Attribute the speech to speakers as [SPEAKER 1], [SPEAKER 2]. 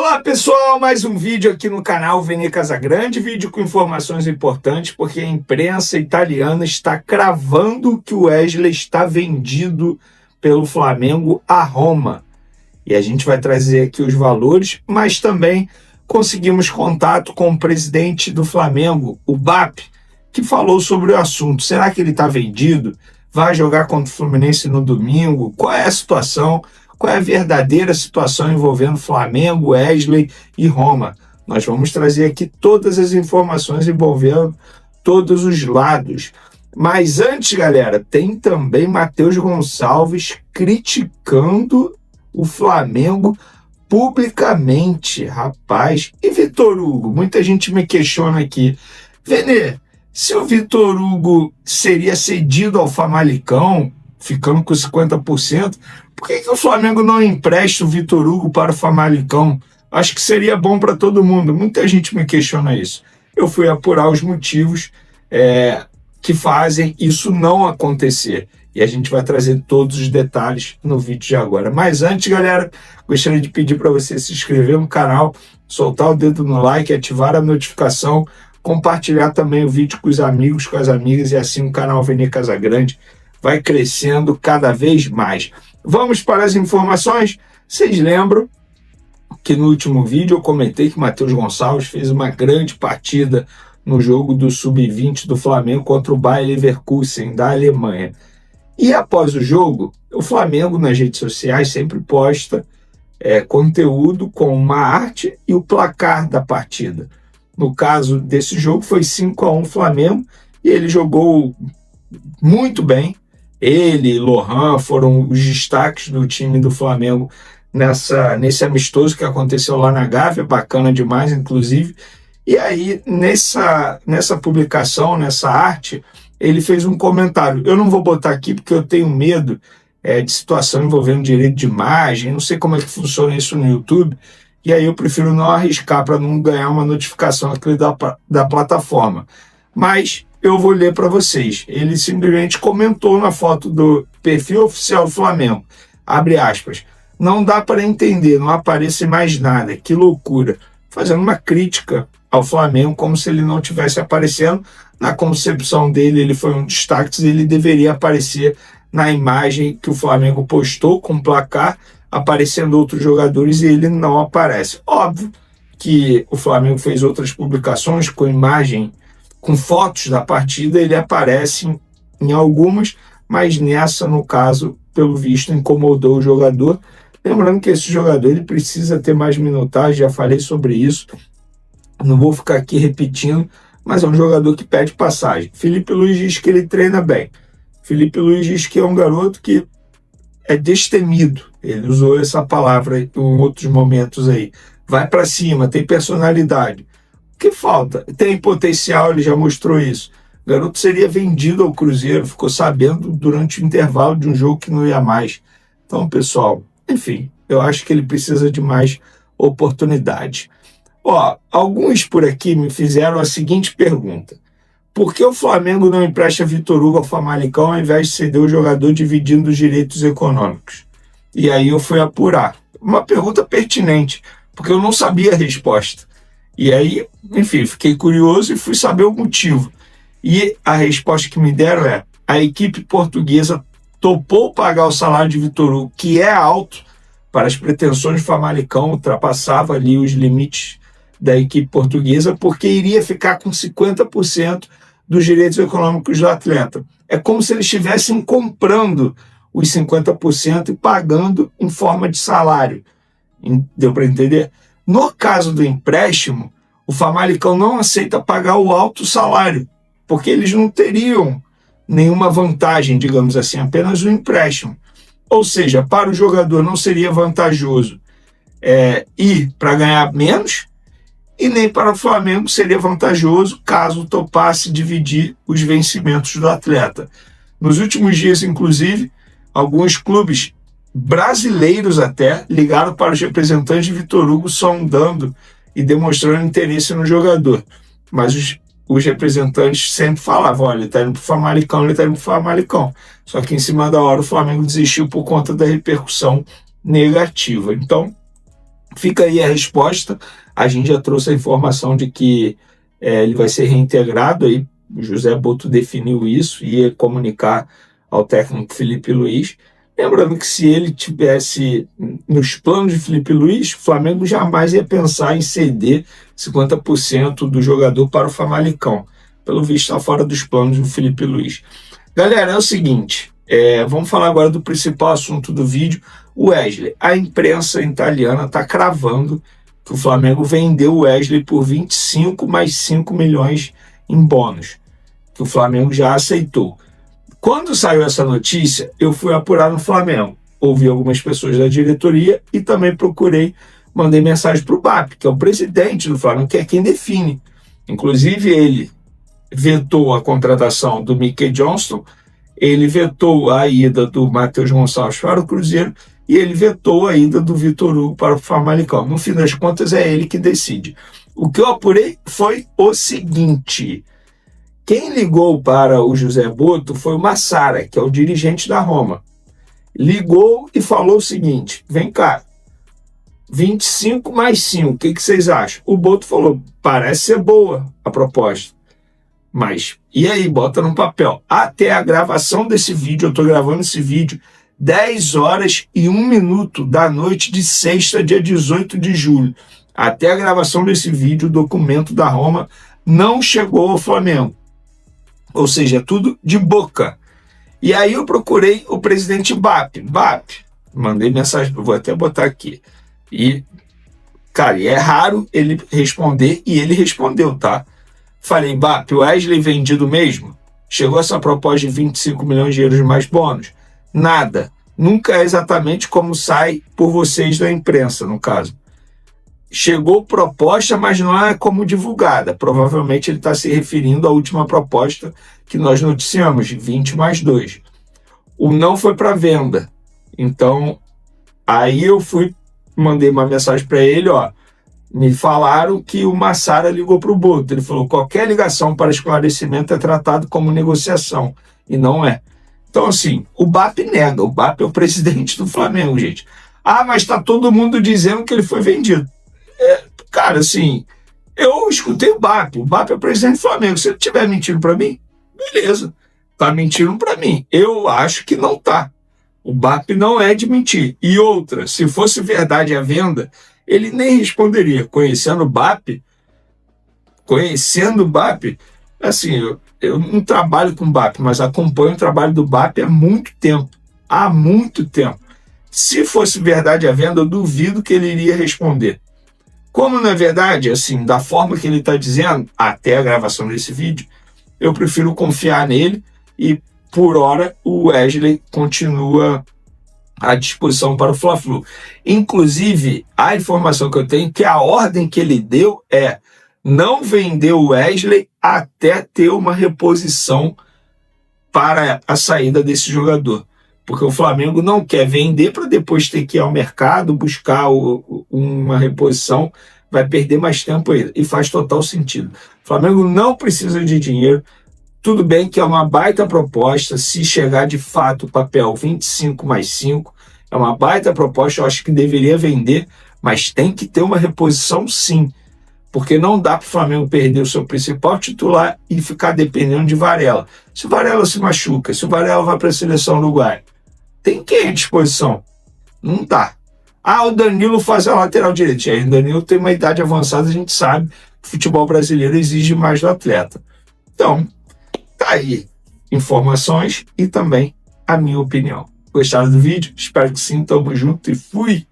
[SPEAKER 1] Olá pessoal, mais um vídeo aqui no canal Vene Casagrande, vídeo com informações importantes porque a imprensa italiana está cravando que o Wesley está vendido pelo Flamengo a Roma. E a gente vai trazer aqui os valores, mas também conseguimos contato com o presidente do Flamengo, o BAP, que falou sobre o assunto. Será que ele está vendido? Vai jogar contra o Fluminense no domingo? Qual é a situação? Qual é a verdadeira situação envolvendo Flamengo, Wesley e Roma? Nós vamos trazer aqui todas as informações envolvendo todos os lados. Mas antes, galera, tem também Matheus Gonçalves criticando o Flamengo publicamente, rapaz. E Vitor Hugo? Muita gente me questiona aqui. Vene, se o Vitor Hugo seria cedido ao Famalicão, ficando com 50%, por que o Flamengo não empresta o Vitor Hugo para o Famalicão? Acho que seria bom para todo mundo. Muita gente me questiona isso. Eu fui apurar os motivos que fazem isso não acontecer. E a gente vai trazer todos os detalhes no vídeo de agora. Mas antes, galera, gostaria de pedir para você se inscrever no canal, soltar o dedo no like, ativar a notificação, compartilhar também o vídeo com os amigos, com as amigas, e assim o canal Vene Casagrande vai crescendo cada vez mais. Vamos para as informações. Vocês lembram que no último vídeo eu comentei que Matheus Gonçalves fez uma grande partida no jogo do Sub-20 do Flamengo contra o Bayer Leverkusen, da Alemanha. E após o jogo, o Flamengo nas redes sociais sempre posta conteúdo com uma arte e o placar da partida. No caso desse jogo foi 5-1 Flamengo, e ele jogou muito bem. Ele e Lohan foram os destaques do time do Flamengo nesse amistoso que aconteceu lá na Gávea, bacana demais, inclusive. E aí, nessa publicação, nessa arte, ele fez um comentário. Eu não vou botar aqui porque eu tenho medo de situação envolvendo direito de imagem, não sei como é que funciona isso no YouTube, e aí eu prefiro não arriscar para não ganhar uma notificação aqui da plataforma. Mas eu vou ler para vocês. Ele simplesmente comentou na foto do perfil oficial do Flamengo, abre aspas, não dá para entender, não aparece mais nada, que loucura, fazendo uma crítica ao Flamengo como se ele não tivesse aparecendo. Na concepção dele, ele foi um destaque, ele deveria aparecer na imagem que o Flamengo postou com o placar, aparecendo outros jogadores, e ele não aparece. Óbvio que o Flamengo fez outras publicações com imagem, com fotos da partida, ele aparece em algumas, mas nessa, no caso, pelo visto, incomodou o jogador. Lembrando que esse jogador ele precisa ter mais minutagem, já falei sobre isso, não vou ficar aqui repetindo, mas é um jogador que pede passagem. Felipe Luiz diz que ele treina bem. Felipe Luiz diz que é um garoto que é destemido, ele usou essa palavra em outros momentos aí. Vai para cima, tem personalidade. O que falta? Tem potencial, ele já mostrou isso. O garoto seria vendido ao Cruzeiro, ficou sabendo durante o intervalo de um jogo que não ia mais. Então, pessoal, enfim, eu acho que ele precisa de mais oportunidade. Alguns por aqui me fizeram a seguinte pergunta: por que o Flamengo não empresta Vitor Hugo ao Famalicão ao invés de ceder o jogador dividindo os direitos econômicos? E aí eu fui apurar. Uma pergunta pertinente, porque eu não sabia a resposta. E aí, enfim, fiquei curioso e fui saber o motivo. E a resposta que me deram é: a equipe portuguesa topou pagar o salário de Vitor Hugo, que é alto para as pretensões do Famalicão, ultrapassava ali os limites da equipe portuguesa, porque iria ficar com 50% dos direitos econômicos do atleta. É como se eles estivessem comprando os 50% e pagando em forma de salário. Deu para entender? No caso do empréstimo, o Famalicão não aceita pagar o alto salário, porque eles não teriam nenhuma vantagem, digamos assim, apenas o empréstimo. Ou seja, para o jogador não seria vantajoso ir para ganhar menos, e nem para o Flamengo seria vantajoso caso topasse dividir os vencimentos do atleta. Nos últimos dias, inclusive, alguns clubes brasileiros até ligaram para os representantes de Vitor Hugo, sondando e demonstrando interesse no jogador. Mas os representantes sempre falavam: olha, ele está indo para o Famalicão, ele está indo para o Famalicão. Só que em cima da hora o Flamengo desistiu por conta da repercussão negativa. Então, Fica aí a resposta. A gente já trouxe a informação de que ele vai ser reintegrado. Aí o José Boto definiu isso e ia comunicar ao técnico Felipe Luiz. Lembrando que se ele tivesse nos planos de Felipe Luiz, o Flamengo jamais ia pensar em ceder 50% do jogador para o Famalicão. Pelo visto, está fora dos planos do Felipe Luiz. Galera, é o seguinte, vamos falar agora do principal assunto do vídeo. O Wesley. A imprensa italiana está cravando que o Flamengo vendeu o Wesley por 25 mais 5 milhões em bônus, que o Flamengo já aceitou. Quando saiu essa notícia, eu fui apurar no Flamengo. Ouvi algumas pessoas da diretoria e também mandei mensagem para o BAP, que é o presidente do Flamengo, que é quem define. Inclusive, ele vetou a contratação do Mickey Johnston, ele vetou a ida do Matheus Gonçalves para o Cruzeiro e ele vetou a ida do Vitor Hugo para o Famalicão. No fim das contas, é ele que decide. O que eu apurei foi o seguinte: quem ligou para o José Boto foi o Massara, que é o dirigente da Roma. Ligou e falou o seguinte: vem cá, 25 mais 5, o que vocês acham? O Boto falou: parece ser boa a proposta. Mas, e aí, bota no papel. Até a gravação desse vídeo, eu estou gravando esse vídeo 10 horas e 1 minuto da noite de sexta, dia 18 de julho. Até a gravação desse vídeo, o documento da Roma não chegou ao Flamengo. Ou seja, tudo de boca. E aí eu procurei o presidente BAP. BAP, mandei mensagem, vou até botar aqui. E, cara, e é raro ele responder, e ele respondeu, tá? Falei, BAP, o Wesley vendido mesmo? Chegou essa proposta de 25 milhões de euros mais bônus? Nada. Nunca é exatamente como sai por vocês da imprensa, no caso. Chegou proposta, mas não é como divulgada. Provavelmente ele está se referindo à última proposta que nós noticiamos, de 20 mais 2. O não foi para venda. Então, aí eu mandei uma mensagem para ele, ó. Me falaram que o Massara ligou para o Boto. Ele falou: qualquer ligação para esclarecimento é tratado como negociação. E não é. Então, assim, o BAP nega. O BAP é o presidente do Flamengo, gente. Ah, mas está todo mundo dizendo que ele foi vendido. Cara, assim, eu escutei o BAP. O BAP é o presidente do Flamengo. Se ele estiver mentindo para mim, beleza. Está mentindo para mim. Eu acho que não está. O BAP não é de mentir. E outra, se fosse verdade a venda, ele nem responderia. Conhecendo o BAP, assim, eu não trabalho com o BAP, mas acompanho o trabalho do BAP há muito tempo. Há muito tempo. Se fosse verdade a venda, eu duvido que ele iria responder. Como não é verdade, assim, da forma que ele está dizendo, até a gravação desse vídeo, eu prefiro confiar nele e, por hora, o Wesley continua à disposição para o Fla-Flu. Inclusive, a informação que eu tenho é que a ordem que ele deu é não vender o Wesley até ter uma reposição para a saída desse jogador. Porque o Flamengo não quer vender para depois ter que ir ao mercado buscar uma reposição, vai perder mais tempo ainda. E faz total sentido. O Flamengo não precisa de dinheiro. Tudo bem que é uma baita proposta, se chegar de fato o papel 25 mais 5, é uma baita proposta, eu acho que deveria vender, mas tem que ter uma reposição sim, porque não dá para o Flamengo perder o seu principal titular e ficar dependendo de Varela. Se o Varela se machuca, se o Varela vai para a seleção uruguaia, tem quem à disposição? Não tá. Ah, o Danilo faz a lateral direita. E aí, o Danilo tem uma idade avançada, a gente sabe que o futebol brasileiro exige mais do atleta. Então, tá aí informações e também a minha opinião. Gostaram do vídeo? Espero que sim, tamo junto e fui!